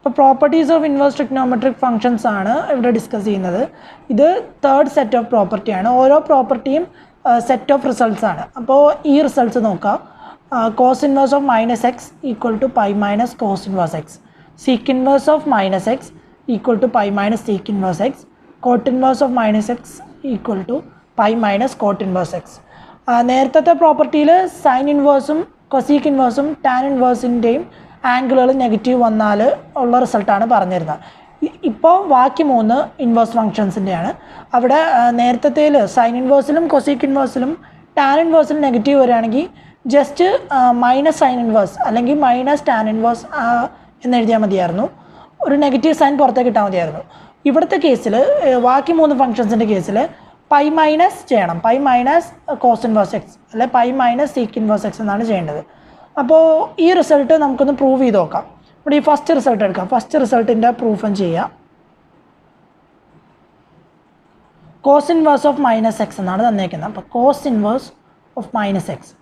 ഇപ്പോൾ properties of inverse trigonometric functions ആണ് ഇവിടെ ഡിസ്കസ് ചെയ്യുന്നത്. ഇത് തേർഡ് സെറ്റ് ഓഫ് പ്രോപ്പർട്ടിയാണ്. ഓരോ പ്രോപ്പർട്ടിയും സെറ്റ് ഓഫ് റിസൾട്ട്സ് ആണ്. അപ്പോൾ ഈ റിസൾട്ട്സ് നോക്കാം. Cos inverse of minus x equal to pi minus cos inverse x, sec inverse of minus x equal to pi minus sec inverse x, cot inverse of minus x equal to pi minus cot inverse x. നേരത്തെ പ്രോപ്പർട്ടിയിൽ sine ഇൻവേഴ്സും കൊസീക്ക് ഇൻവേഴ്സും tan ഇൻവേഴ്സിൻ്റെയും ആംഗിളുകൾ negative വന്നാൽ ഉള്ള റിസൾട്ടാണ് പറഞ്ഞിരുന്നത്. ഇപ്പോൾ ബാക്കി 3 ഇൻവേഴ്സ് ഫംഗ്ഷൻസിൻ്റെയാണ്. അവിടെ നേരത്തേൽ സൈൻ ഇൻവേഴ്സിലും കൊസീക്ക് ഇൻവേഴ്സിലും ടാൻ ഇൻവേഴ്സിലും നെഗറ്റീവ് വരികയാണെങ്കിൽ ജസ്റ്റ് മൈനസ് സൈൻ ഇൻവേഴ്സ് അല്ലെങ്കിൽ മൈനസ് ടാൻ ഇൻവേഴ്സ് എന്നെഴുതിയാൽ മതിയായിരുന്നു. ഒരു നെഗറ്റീവ് സൈൻ പുറത്തേക്ക് ഇട്ടാൽ മതിയായിരുന്നു. ഇവിടുത്തെ കേസിൽ ബാക്കി 3 ഫംഗ്ഷൻസിൻ്റെ കേസിൽ പൈ മൈനസ് ചെയ്യണം. Pi minus cos inverse x അല്ലെ pi minus sec inverse x എന്നാണ് ചെയ്യേണ്ടത്. അപ്പോൾ ഈ റിസൾട്ട് നമുക്കൊന്ന് പ്രൂവ് ചെയ്ത് നോക്കാം. ഇവിടെ ഈ ഫസ്റ്റ് റിസൾട്ട് എടുക്കാം. ഫസ്റ്റ് റിസൾട്ടിൻ്റെ പ്രൂഫും ചെയ്യാം. Cos inverse of minus x എന്നാണ് തന്നേക്കുന്നത്. അപ്പോൾ cos inverse of minus x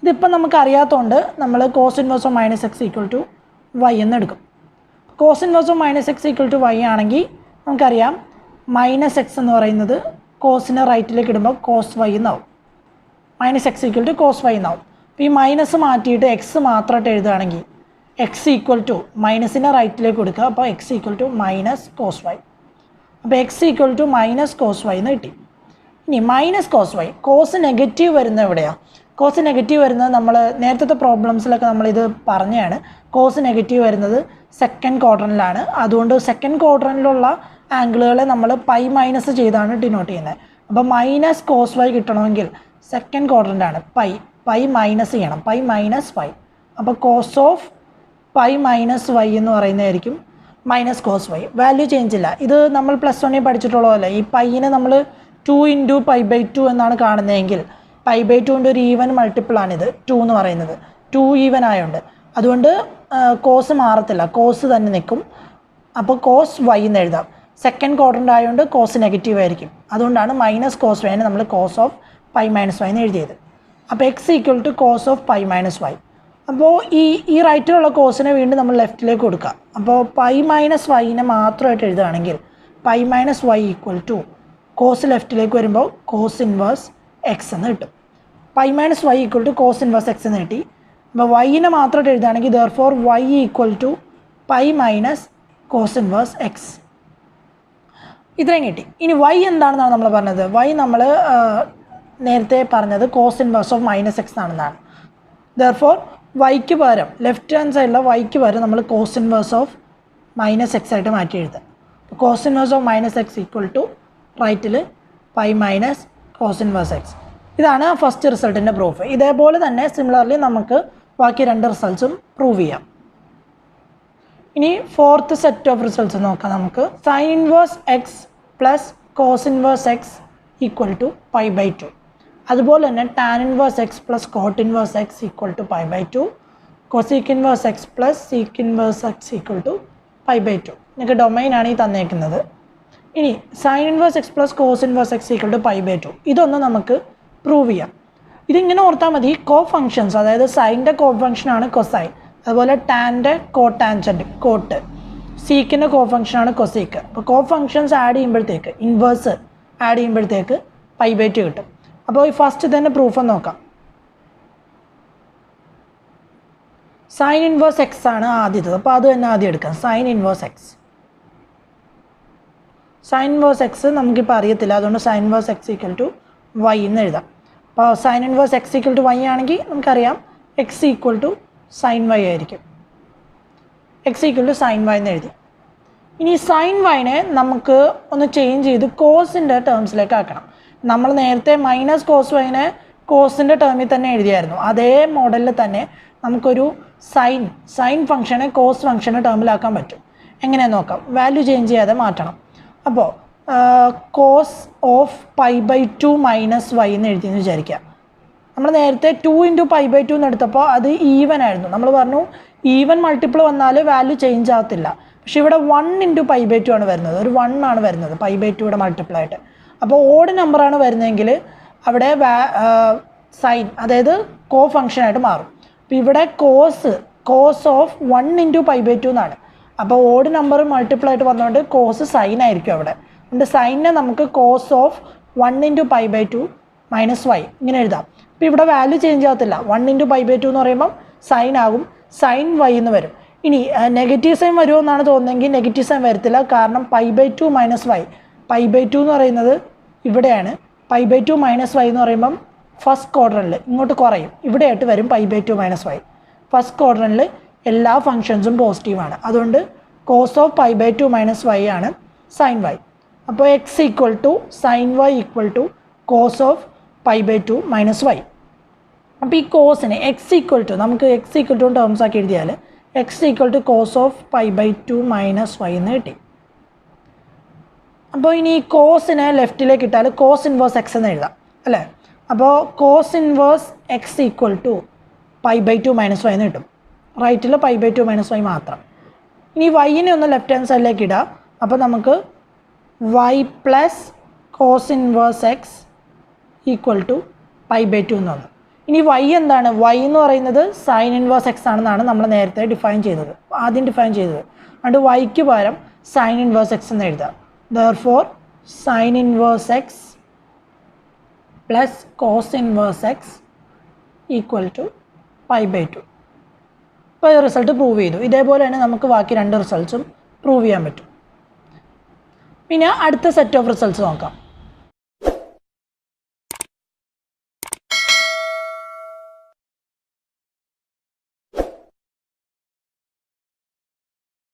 ഇതിപ്പോൾ നമുക്ക് അറിയാത്തതുകൊണ്ട് നമ്മൾ cos inverse of minus x equal to y എന്ന് എടുക്കും. Cos inverse of minus x equal to y ആണെങ്കിൽ നമുക്കറിയാം മൈനസ് എക്സ് എന്ന് പറയുന്നത് കോസിനെ റൈറ്റിലേക്ക് ഇടുമ്പോൾ കോസ് വൈ എന്നാവും. Minus x equal to cos y എന്നാവും. അപ്പോൾ ഈ മൈനസ് മാറ്റിയിട്ട് എക്സ് മാത്രമായിട്ട് എഴുതുകയാണെങ്കിൽ എക്സ് ഈക്വൽ ടു മൈനസിനെ റൈറ്റിലേക്ക് കൊടുക്കുക. അപ്പോൾ x equal to minus cos y. അപ്പോൾ x equal to minus cos y എന്ന് കിട്ടി. ഇനി minus cos y, cos negative വരുന്നത് എവിടെയാണ്? കോസ് നെഗറ്റീവ് വരുന്നത് നമ്മൾ നേരത്തെ പ്രോബ്ലംസിലൊക്കെ നമ്മളിത് പറഞ്ഞതാണ്. കോസ് നെഗറ്റീവ് വരുന്നത് സെക്കൻഡ് ക്വാഡ്രൻറ്റിലാണ്. അതുകൊണ്ട് സെക്കൻഡ് ക്വാഡ്രൻറ്റിലുള്ള ആംഗിളുകളെ നമ്മൾ പൈ മൈനസ് ചെയ്താണ് ഡിനോട്ട് ചെയ്യുന്നത്. അപ്പോൾ മൈനസ് കോസ് വൈ കിട്ടണമെങ്കിൽ സെക്കൻഡ് ക്വാഡ്രൻ്റാണ്. പൈ മൈനസ് ചെയ്യണം. Pi minus y. അപ്പോൾ cos of pi minus y എന്ന് പറയുന്നതായിരിക്കും minus cos y. Value change ഇല്ല. ഇത് നമ്മൾ +1 പഠിച്ചിട്ടുള്ളതല്ല. ഈ പൈനെ നമ്മൾ 2 × π/2 എന്നാണ് കാണുന്നതെങ്കിൽ π/2ൻ്റെ ഒരു ഈവൻ മൾട്ടിപ്പിളാണിത് 2 എന്ന് പറയുന്നത്. 2 ഈവൻ ആയതുകൊണ്ട് അതുകൊണ്ട് കോസ് മാറത്തില്ല, കോസ് തന്നെ നിൽക്കും. അപ്പോൾ കോസ് വൈ എന്ന് എഴുതാം. സെക്കൻഡ് ക്വാഡ്രൻ്റ് ആയതുകൊണ്ട് കോസ് നെഗറ്റീവ് ആയിരിക്കും. അതുകൊണ്ടാണ് മൈനസ് കോസ് വൈനെ നമ്മൾ cos of pi minus y എന്ന് എഴുതിയത്. അപ്പോൾ x equal to cos of pi minus y. അപ്പോൾ ഈ റൈറ്റിലുള്ള കോസിനെ വീണ്ടും നമ്മൾ ലെഫ്റ്റിലേക്ക് കൊടുക്കുക. അപ്പോൾ പൈ മൈനസ് വൈനെ മാത്രമായിട്ട് എഴുതുകയാണെങ്കിൽ pi minus y equal to cos ലെഫ്റ്റിലേക്ക് വരുമ്പോൾ കോസ് ഇൻവേഴ്സ് എക്സ് എന്ന് കിട്ടും. Pi minus y equal to cos inverse x എന്ന് കിട്ടി. അപ്പോൾ വൈനെ മാത്രമായിട്ട് എഴുതുകയാണെങ്കിൽ therefore y equal to pi minus cos inverse x. ഇത്രയും കിട്ടി. ഇനി വൈ എന്താണെന്നാണ് നമ്മൾ പറഞ്ഞത്. വൈ നമ്മൾ നേരത്തെ പറഞ്ഞത് cos inverse of minus x ആണെന്നാണ്. ദെർഫോർ വൈക്ക് പകരം ലെഫ്റ്റ് ഹാൻഡ് സൈഡിലെ വൈക്ക് പകരം നമ്മൾ cos inverse of minus x ആയിട്ട് മാറ്റി എഴുതുക. Cos inverse of minus x equal to റൈറ്റിൽ pi minus cos inverse x. ഇതാണ് ഫസ്റ്റ് റിസൾട്ടിൻ്റെ പ്രൂഫ്. ഇതേപോലെ തന്നെ സിമിലർലി നമുക്ക് ബാക്കി 2 റിസൾട്ട്സും പ്രൂവ് ചെയ്യാം. ഇനി ഫോർത്ത് സെറ്റ് ഓഫ് റിസൾട്ട്സ് നോക്കാം. നമുക്ക് sine inverse x plus cos inverse x equal to π/2. അതുപോലെ തന്നെ tan inverse x plus cot inverse x equal to π/2. Cosec inverse x plus sec inverse x equal to π/2. നിങ്ങൾക്ക് ഡൊമൈനാണ് ഈ തന്നേക്കുന്നത്. ഇനി sine inverse x plus cos inverse x equal to π/2. ഇതൊന്ന് നമുക്ക് prove ചെയ്യാം. ഇതിങ്ങനെ ഓർത്താൽ മതി. കോ ഫങ്ഷൻസ്, അതായത് സൈൻ്റെ കോ ഫങ്ഷനാണ് കൊസൈൻ, അതുപോലെ ടാൻ്റെ കോ ടാൻജൻറ്റ് കോട്ട്, സീക്കിൻ്റെ കോ ഫങ്ഷനാണ് കൊസീക്ക്. അപ്പോൾ കോ ഫങ്ഷൻസ് ആഡ് ചെയ്യുമ്പോഴത്തേക്ക് ഇൻവേഴ്സ് ആഡ് ചെയ്യുമ്പോഴത്തേക്ക് π/2 കിട്ടും. അപ്പോൾ ഈ ഫസ്റ്റ് തന്നെ പ്രൂഫ് നോക്കാം. സൈൻ ഇൻവേഴ്സ് എക്സ് ആണ് ആദ്യത്തത്. അപ്പോൾ അത് തന്നെ ആദ്യം എടുക്കാം. Sine inverse x. Sine inverse x നമുക്കിപ്പോൾ അറിയത്തില്ല. അതുകൊണ്ട് sine inverse x equal to y എന്ന് എഴുതാം. അപ്പോൾ sine inverse x equal to y ആണെങ്കിൽ നമുക്കറിയാം x equal to sine y ആയിരിക്കും. X equal to sine y എന്ന് എഴുതി. ഇനി സൈൻ വൈനെ നമുക്ക് ഒന്ന് ചേഞ്ച് ചെയ്ത് കോസിൻ്റെ ടേംസിലേക്ക് ആക്കണം. നമ്മൾ നേരത്തെ മൈനസ് കോസ് വൈനെ കോസിൻ്റെ ടേമിൽ തന്നെ എഴുതിയായിരുന്നു. അതേ മോഡലിൽ തന്നെ നമുക്കൊരു സൈൻ ഫംഗ്ഷനെ കോസ് ഫംഗ്ഷൻ്റെ ടേമിലാക്കാൻ പറ്റും. എങ്ങനെയാണെന്ന് നോക്കാം. വാല്യൂ ചേഞ്ച് ചെയ്യാതെ മാറ്റണം. അപ്പോൾ കോസ് ഓഫ് π/2 മൈനസ് വൈ എന്ന് എഴുതിയെന്ന് വിചാരിക്കുക. നമ്മൾ നേരത്തെ 2 × π/2 എന്ന് എടുത്തപ്പോൾ അത് ഈവൻ ആയിരുന്നു. നമ്മൾ പറഞ്ഞു ഈവൻ മൾട്ടിപ്പിൾ വന്നാൽ വാല്യൂ ചേഞ്ച് ആകത്തില്ല. പക്ഷെ ഇവിടെ 1 × π/2 ആണ് വരുന്നത്. ഒരു 1 ആണ് വരുന്നത് π/2യുടെ മൾട്ടിപ്പിളായിട്ട്. അപ്പോൾ ഓഡ് നമ്പറാണ് വരുന്നതെങ്കിൽ അവിടെ സൈൻ, അതായത് കോ ഫംഗ്ഷനായിട്ട് മാറും. അപ്പോൾ ഇവിടെ കോസ് ഓഫ് 1 × π/2 എന്നാണ്. അപ്പോൾ ഓഡ് നമ്പർ മൾട്ടിപ്പിൾ ആയിട്ട് വന്നുകൊണ്ട് കോസ് സൈൻ ആയിരിക്കും അവിടെ. അതുകൊണ്ട് സൈനിനെ നമുക്ക് കോസ് ഓഫ് 1 × π/2 മൈനസ് വൈ ഇങ്ങനെ എഴുതാം. അപ്പോൾ ഇവിടെ വാല്യൂ ചേഞ്ച് ആകത്തില്ല. 1 × π/2 എന്ന് പറയുമ്പം സൈൻ ആകും, സൈൻ വൈ എന്ന് വരും. ഇനി നെഗറ്റീവ് സൈൻ വരുമോ എന്നാണ് തോന്നുന്നതെങ്കിൽ നെഗറ്റീവ് സൈൻ വരത്തില്ല. കാരണം π/2 മൈനസ് വൈ, π/2 എന്ന് പറയുന്നത് ഇവിടെയാണ്. π/2 മൈനസ് വൈ എന്ന് പറയുമ്പം ഫസ്റ്റ് ക്വാഡ്രൻറ്റിൽ ഇങ്ങോട്ട് കുറയും, ഇവിടെയായിട്ട് വരും π/2 മൈനസ് വൈ. ഫസ്റ്റ് ക്വാഡ്രൻറ്റിൽ എല്ലാ ഫംഗ്ഷൻസും പോസിറ്റീവാണ്. അതുകൊണ്ട് കോസ് ഓഫ് π/2 മൈനസ് വൈ ആണ് സൈൻ വൈ. അപ്പോൾ x equal to sine y equal to cos of π/2 minus y. അപ്പോൾ ഈ കോസിനെ എക്സ് ഈക്വൽ ടു നമുക്ക് എക്സ് ഈക്വൽ ടു ടേംസ് ആക്കി എഴുതിയാൽ x equal to cos of π/2 minus y എന്ന് കിട്ടി. അപ്പോൾ ഇനി ഈ കോസിനെ ലെഫ്റ്റിലേക്ക് ഇട്ടാൽ കോസ് ഇൻവേഴ്സ് എക്സ് എന്ന് എഴുതാം അല്ലേ. അപ്പോൾ cos inverse x equal to π/2 minus y എന്ന് കിട്ടും. റൈറ്റിൽ π/2 മൈനസ് വൈ മാത്രം. ഇനി വൈനെ ഒന്ന് ലെഫ്റ്റ് ഹാൻഡ് സൈഡിലേക്ക് ഇടാം. അപ്പോൾ നമുക്ക് y plus cos inverse x equal to π/2 എന്ന് വന്നു. ഇനി വൈ എന്താണ്? വൈ എന്ന് പറയുന്നത് സൈൻ ഇൻവേഴ്സ് എക്സ് ആണെന്നാണ് നമ്മൾ നേരത്തെ ആദ്യം ഡിഫൈൻ ചെയ്തത്. അതുകൊണ്ട് വൈക്ക് പകരം സൈൻ ഇൻവേഴ്സ് എക്സ് എന്ന് എഴുതാം. Therefore sine inverse x plus cos inverse x equal to π/2. ഇപ്പോൾ ഈ റിസൾട്ട് പ്രൂവ് ചെയ്തു. ഇതേപോലെ തന്നെ നമുക്ക് ബാക്കി 2 റിസൾട്ട്സും പ്രൂവ് ചെയ്യാൻ പറ്റും. പിന്നെ അടുത്ത സെറ്റ് ഓഫ് റിസൾട്ട്സ് നോക്കാം.